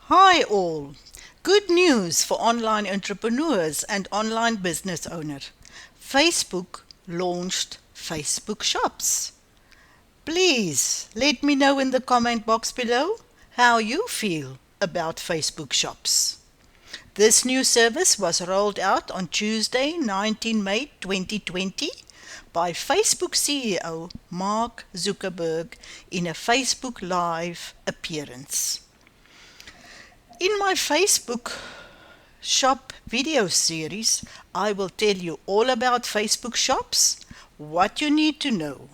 Hi all! Good news for online entrepreneurs and online business owners. Facebook launched Facebook Shops. Please let me know in the comment box below how you feel about Facebook Shops. This new service was rolled out on Tuesday, 19 May 2020 by Facebook CEO Mark Zuckerberg in a Facebook Live appearance. In my Facebook Shop video series, I will tell you all about Facebook Shops, what you need to know,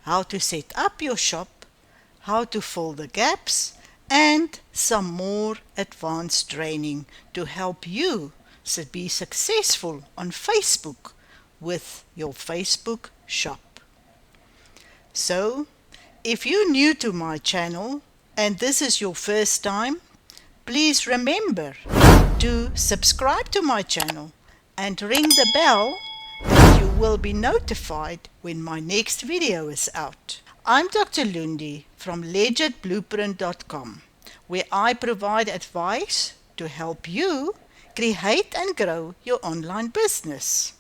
how to set up your shop, how to fill the gaps, and some more advanced training to help you be successful on Facebook with your Facebook shop. So, if you're new to my channel and this is your first time, please remember to subscribe to my channel and ring the bell and you will be notified when my next video is out. I'm Dr. Loendi from legitblueprint.com, where I provide advice to help you create and grow your online business.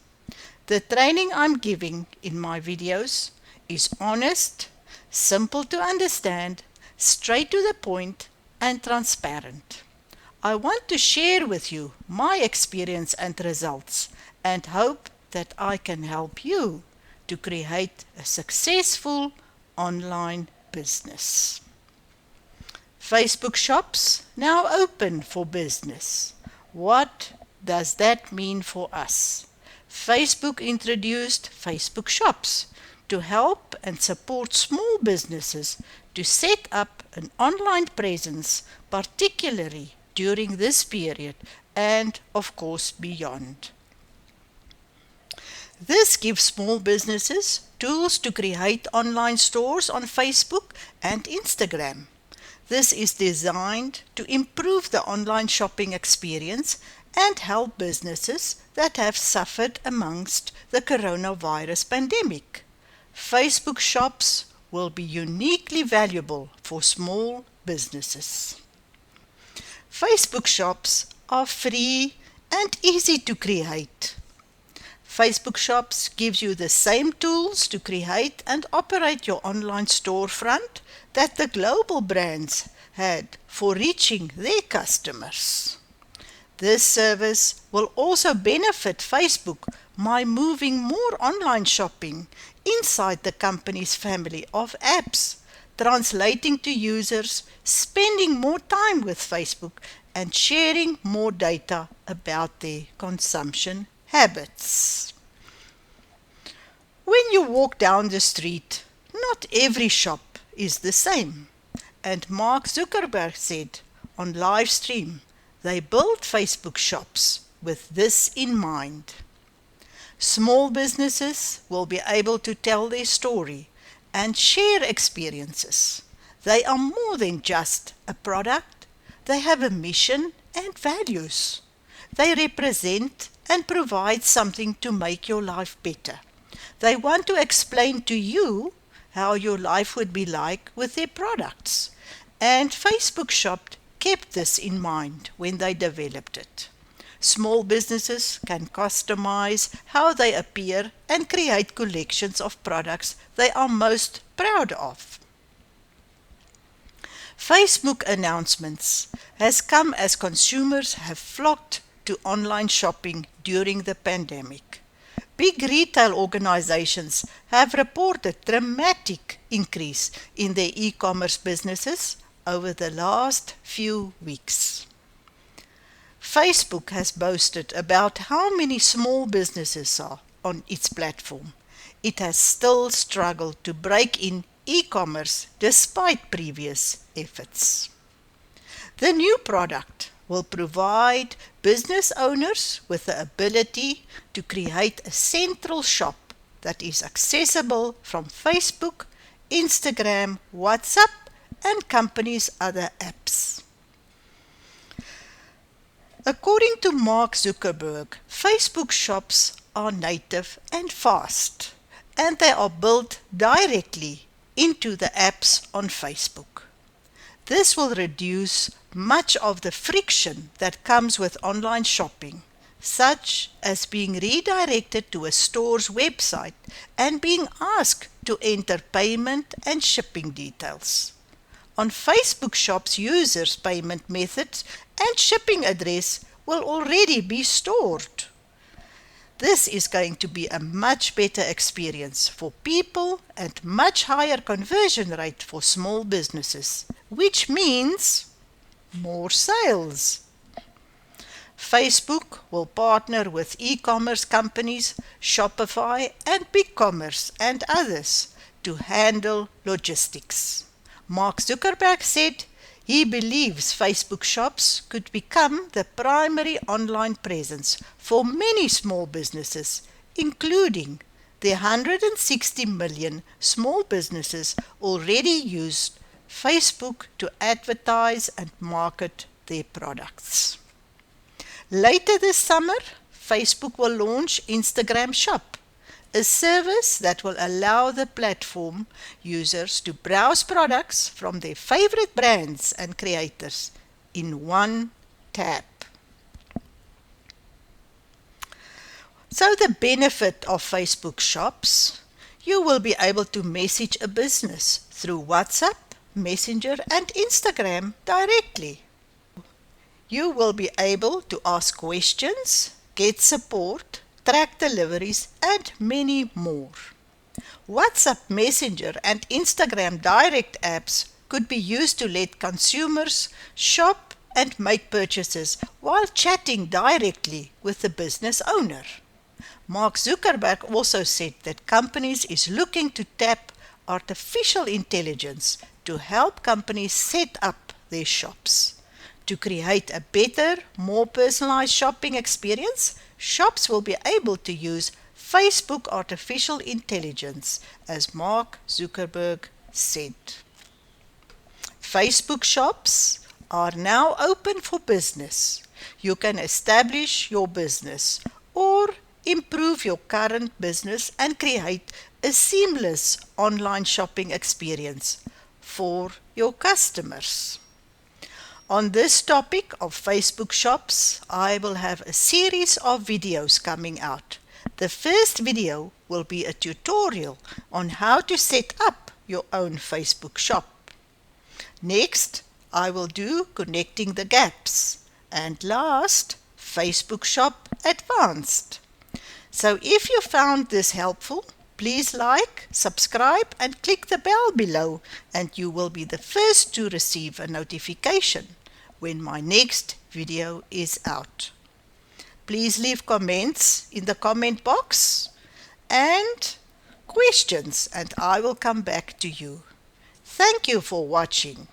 The training I'm giving in my videos is honest, simple to understand, straight to the point, and transparent. I want to share with you my experience and results and hope that I can help you to create a successful online business. Facebook Shops now open for business. What does that mean for us? Facebook introduced Facebook Shops to help and support small businesses to set up an online presence, particularly during this period and, of course, beyond. This gives small businesses tools to create online stores on Facebook and Instagram. This is designed to improve the online shopping experience and help businesses that have suffered amongst the coronavirus pandemic. Facebook Shops will be uniquely valuable for small businesses. Facebook Shops are free and easy to create. Facebook Shops gives you the same tools to create and operate your online storefront that the global brands had for reaching their customers. This service will also benefit Facebook by moving more online shopping inside the company's family of apps, translating to users spending more time with Facebook and sharing more data about their consumption habits. When you walk down the street, not every shop is the same. And Mark Zuckerberg said on live stream, they built Facebook Shops with this in mind. Small businesses will be able to tell their story and share experiences. They are more than just a product. They have a mission and values. They represent and provide something to make your life better. They want to explain to you how your life would be like with their products. And Facebook Shop kept this in mind when they developed it. Small businesses can customize how they appear and create collections of products they are most proud of. Facebook announcements has come as consumers have flocked to online shopping during the pandemic. Big retail organizations have reported dramatic increase in their e-commerce businesses over the last few weeks. Facebook has boasted about how many small businesses are on its platform. It has still struggled to break in e-commerce despite previous efforts. The new product will provide business owners with the ability to create a central shop that is accessible from Facebook, Instagram, WhatsApp, and companies' other apps. According to Mark Zuckerberg, Facebook Shops are native and fast, and they are built directly into the apps on Facebook. This will reduce much of the friction that comes with online shopping, such as being redirected to a store's website and being asked to enter payment and shipping details. On Facebook Shops, users' payment methods and shipping address will already be stored. This is going to be a much better experience for people and much higher conversion rate for small businesses, which means more sales. Facebook will partner with e-commerce companies, Shopify and BigCommerce and others to handle logistics. Mark Zuckerberg said he believes Facebook Shops could become the primary online presence for many small businesses, including the 160 million small businesses already use Facebook to advertise and market their products. Later this summer, Facebook will launch Instagram Shop, a service that will allow the platform users to browse products from their favorite brands and creators in one tap. So the benefit of Facebook Shops, you will be able to message a business through WhatsApp, Messenger and Instagram directly. You will be able to ask questions, get support, track deliveries, and many more. WhatsApp Messenger and Instagram direct apps could be used to let consumers shop and make purchases while chatting directly with the business owner. Mark Zuckerberg also said that companies is looking to tap artificial intelligence to help companies set up their shops. To create a better, more personalized shopping experience, shops will be able to use Facebook artificial intelligence, as Mark Zuckerberg said. Facebook Shops are now open for business. You can establish your business or improve your current business and create a seamless online shopping experience for your customers. On this topic of Facebook Shops, I will have a series of videos coming out. The first video will be a tutorial on how to set up your own Facebook shop. Next, I will do Connecting the Gaps. And last, Facebook Shop Advanced. So if you found this helpful, please like, subscribe and click the bell below and you will be the first to receive a notification when my next video is out. Please leave comments in the comment box and questions and I will come back to you. Thank you for watching.